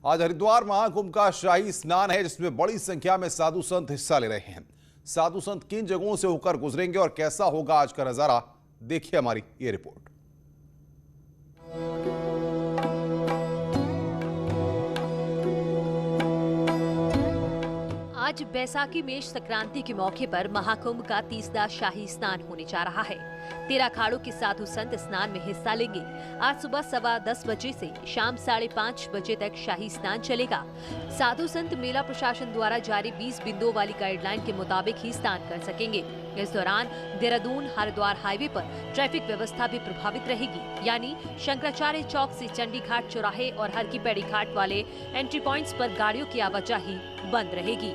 आज हरिद्वार महाकुंभ का शाही स्नान है, जिसमें बड़ी संख्या में साधु संत हिस्सा ले रहे हैं। साधु संत किन जगहों से होकर गुजरेंगे और कैसा होगा आज का नजारा, देखिए हमारी ये रिपोर्ट। आज बैसाखी मेष संक्रांति के मौके पर महाकुंभ का 30वां शाही स्नान होने जा रहा है। 13 अखाड़ों के साधु संत स्नान में हिस्सा लेंगे। आज सुबह 10:15 बजे से शाम 5:30 बजे तक शाही स्नान चलेगा। साधु संत मेला प्रशासन द्वारा जारी 20 बिंदुओं वाली गाइडलाइन के मुताबिक ही स्नान कर सकेंगे। इस दौरान देहरादून हरिद्वार हाईवे पर ट्रैफिक व्यवस्था भी प्रभावित रहेगी, यानी शंकराचार्य चौक से चंडी घाट चौराहे और हर की पैड़ी घाट वाले एंट्री पॉइंट्स पर गाड़ियों की आवाजाही बंद रहेगी।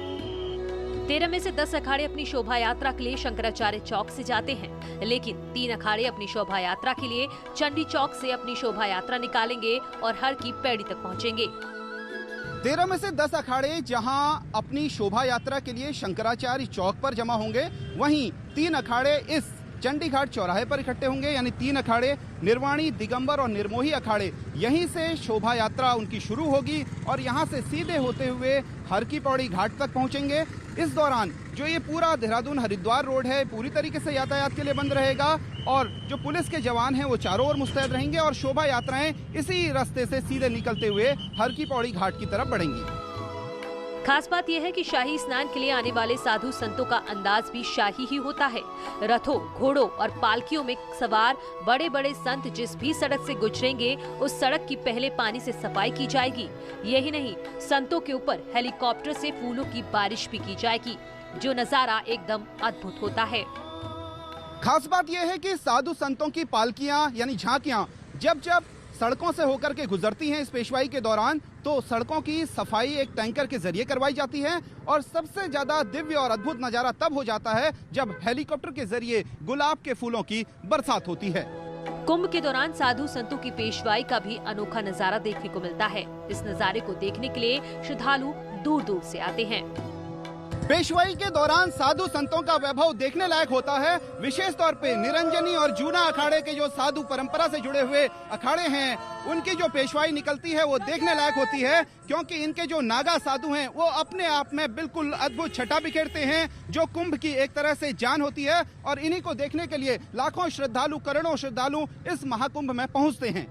13 में से 10 अखाड़े अपनी शोभा यात्रा के लिए शंकराचार्य चौक से जाते हैं, लेकिन 3 अखाड़े अपनी शोभा यात्रा के लिए चंडी चौक से अपनी शोभा यात्रा निकालेंगे और हर की पैड़ी तक पहुंचेंगे। 13 में से 10 अखाड़े जहां अपनी शोभा यात्रा के लिए शंकराचार्य चौक पर जमा होंगे, वहीं 3 अखाड़े इस चंडी घाट चौराहे पर इकट्ठे होंगे, यानी 3 अखाड़े निर्वाणी, दिगंबर और निर्मोही अखाड़े। यहीं से शोभा यात्रा उनकी शुरू होगी और यहां से सीधे होते हुए हर की पौड़ी घाट तक पहुंचेंगे। इस दौरान जो ये पूरा देहरादून हरिद्वार रोड है, पूरी तरीके से यातायात के लिए बंद रहेगा और जो पुलिस के जवान हैं वो चारों ओर मुस्तैद रहेंगे और शोभा यात्राएं इसी रास्ते से सीधे निकलते हुए हर की पौड़ी घाट की तरफ बढ़ेंगी। खास बात यह है कि शाही स्नान के लिए आने वाले साधु संतों का अंदाज भी शाही ही होता है। रथों, घोड़ों और पालकियों में सवार बड़े बड़े संत जिस भी सड़क से गुजरेंगे, उस सड़क की पहले पानी से सफाई की जाएगी। यही नहीं, संतों के ऊपर हेलीकॉप्टर से फूलों की बारिश भी की जाएगी, जो नजारा एकदम अद्भुत होता है। खास बात यह है कि साधु संतों की पालकियां यानी झांकियां जब जब सड़कों से होकर के गुजरती हैं इस पेशवाई के दौरान, तो सड़कों की सफाई एक टैंकर के जरिए करवाई जाती है और सबसे ज्यादा दिव्य और अद्भुत नजारा तब हो जाता है जब हेलीकॉप्टर के जरिए गुलाब के फूलों की बरसात होती है। कुंभ के दौरान साधु संतों की पेशवाई का भी अनोखा नजारा देखने को मिलता है। इस नजारे को देखने के लिए श्रद्धालु दूर दूर से आते हैं। पेशवाई के दौरान साधु संतों का वैभव देखने लायक होता है। विशेष तौर पे निरंजनी और जूना अखाड़े के जो साधु परंपरा से जुड़े हुए अखाड़े हैं, उनकी जो पेशवाई निकलती है वो देखने लायक होती है, क्योंकि इनके जो नागा साधु हैं वो अपने आप में बिल्कुल अद्भुत छटा बिखेरते हैं, जो कुंभ की एक तरह से जान होती है। और इन्हीं को देखने के लिए लाखों श्रद्धालु, करोड़ों श्रद्धालु इस महाकुंभ में पहुंचते हैं।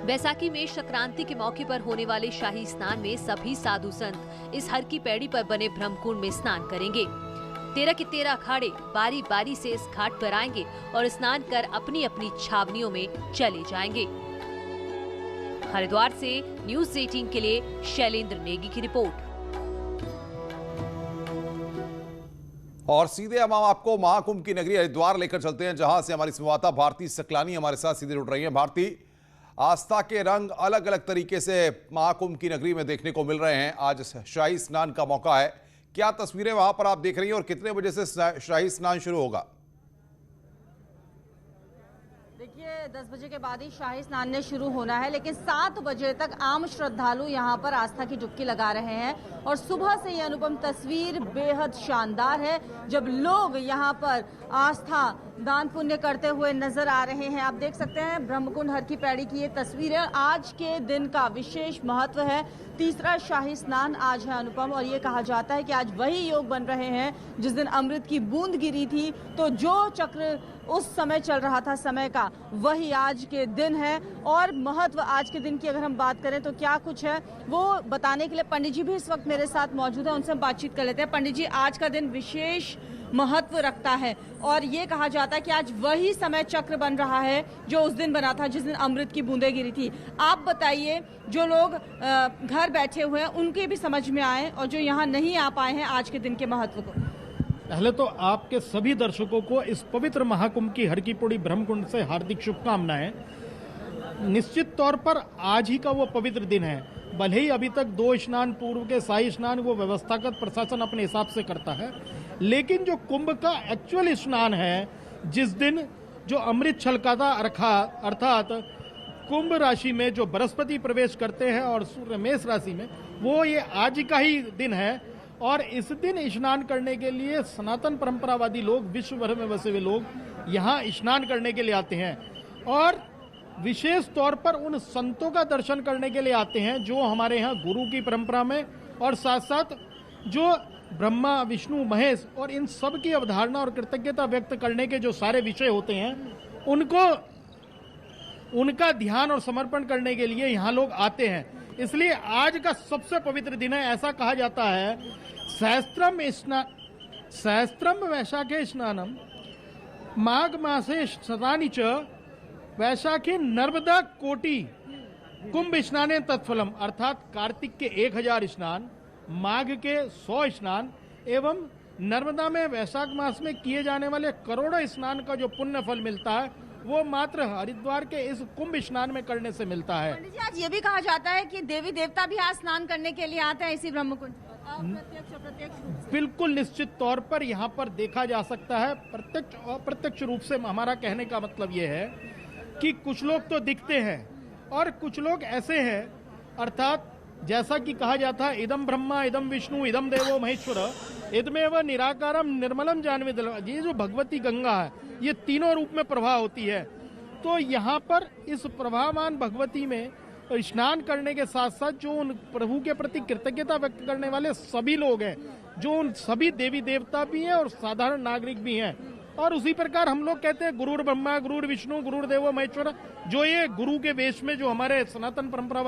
बैसाखी मेष संक्रांति के मौके पर होने वाले शाही स्नान में सभी साधु संत इस हर की पैड़ी पर बने ब्रह्मकुंड में स्नान करेंगे। 13 के 13 अखाड़े बारी बारी से इस घाट पर आएंगे और स्नान कर अपनी अपनी छावनियों में चले जाएंगे। हरिद्वार से न्यूज़ 18 के लिए शैलेंद्र नेगी की रिपोर्ट। और सीधे हम आपको महाकुंभ की नगरी हरिद्वार लेकर चलते हैं, जहां से हमारी संवाददाता भारती सकलानी हमारे साथ सीधे जुड़ रही हैं। भारती, आस्था के रंग अलग अलग तरीके से महाकुंभ की नगरी में देखने को मिल रहे हैं। आज शाही स्नान का मौका है, क्या तस्वीरें वहां पर आप देख रही हैं और कितने बजे से शाही स्नान शुरू होगा? देखिए, 10 बजे के बाद ही शाही स्नान ने शुरू होना है, लेकिन 7 बजे तक आम श्रद्धालु यहाँ पर आस्था की डुबकी लगा रहे हैं और सुबह से ये अनुपम तस्वीर बेहद शानदार है, जब लोग यहाँ पर आस्था दान पुण्य करते हुए नजर आ रहे हैं। आप देख सकते हैं ब्रह्मकुंड हर की पैड़ी की ये तस्वीर है। आज के दिन का विशेष महत्व है। तीसरा शाही स्नान आज है अनुपम, और ये कहा जाता है कि आज वही योग बन रहे हैं जिस दिन अमृत की बूंद गिरी थी, तो जो चक्र उस समय चल रहा था समय का, वही आज के दिन है। और महत्व आज के दिन की अगर हम बात करें तो क्या कुछ है वो बताने के लिए पंडित जी भी इस वक्त मेरे साथ मौजूद है, उनसे हम बातचीत कर लेते हैं। पंडित जी, आज का दिन विशेष महत्व रखता है और ये कहा जाता है कि आज वही समय चक्र बन रहा है जो उस दिन बना था जिस दिन अमृत की बूंदें गिरी थी। आप बताइए, जो लोग घर बैठे हुए हैं उनके भी समझ में आए और जो यहाँ नहीं आ पाए हैं आज के दिन के महत्व को। पहले तो आपके सभी दर्शकों को इस पवित्र महाकुंभ की हर की पौड़ी ब्रह्मकुंड से हार्दिक शुभकामनाएं। निश्चित तौर पर आज ही का वो पवित्र दिन है। भले ही अभी तक 2 स्नान पूर्व के शाही स्नान वो व्यवस्थागत प्रशासन अपने हिसाब से करता है, लेकिन जो कुंभ का एक्चुअल स्नान है, जिस दिन जो अमृत छलकाता अर्थात कुंभ राशि में जो बृहस्पति प्रवेश करते हैं और सूर्य मेष राशि में, वो ये आज का ही दिन है। और इस दिन स्नान करने के लिए सनातन परंपरावादी लोग, विश्व भर में बसे हुए लोग यहाँ स्नान करने के लिए आते हैं। और विशेष तौर पर उन संतों का दर्शन करने के लिए आते हैं जो हमारे यहाँ गुरु की परंपरा में और साथ साथ जो ब्रह्मा विष्णु महेश और इन सब की अवधारणा और कृतज्ञता व्यक्त करने के जो सारे विषय होते हैं उनको उनका ध्यान और समर्पण करने के लिए यहाँ लोग आते हैं। इसलिए आज का सबसे पवित्र दिन है। ऐसा कहा जाता है सहस्त्रम वैशाखे स्नानम माघ मासे स्नानि च वैशाखे नर्मदा कोटि कुंभ स्नाने तत्फलम, अर्थात कार्तिक के 1000 स्नान, माघ के 100 स्नान एवं नर्मदा में वैशाख मास में किए जाने वाले करोड़ों स्नान का जो पुण्य फल मिलता है वो मात्र हरिद्वार के इस कुंभ स्नान में करने से मिलता है। पंडित जी, आज ये भी कहा जाता है कि देवी देवता भी आज स्नान करने के लिए आते हैं इसी ब्रह्मकुंड प्रत्यक्ष बिल्कुल निश्चित तौर पर यहाँ पर देखा जा सकता है। प्रत्यक्ष और अप्रत्यक्ष रूप से हमारा कहने का मतलब ये है कि कुछ लोग तो दिखते हैं और कुछ लोग ऐसे हैं, अर्थात जैसा कि कहा जाता है इदम ब्रह्मा इदम विष्णु इदम देवो महेश्वर इदमेव निराकारम निर्मलम जानवे दल। ये जो भगवती गंगा है ये तीनों रूप में प्रभा होती है। तो यहाँ पर इस प्रभावान भगवती में स्नान करने के साथ साथ जो उन प्रभु के प्रति कृतज्ञता व्यक्त करने वाले सभी लोग हैं, जो उन सभी देवी देवता भी हैं और साधारण नागरिक भी हैं। और उसी प्रकार हम लोग कहते हैं गुरुर ब्रह्मा गुरुर विष्णु गुरुर देवो महेश्वर, जो ये गुरु के वेश में जो हमारे सनातन परंपरा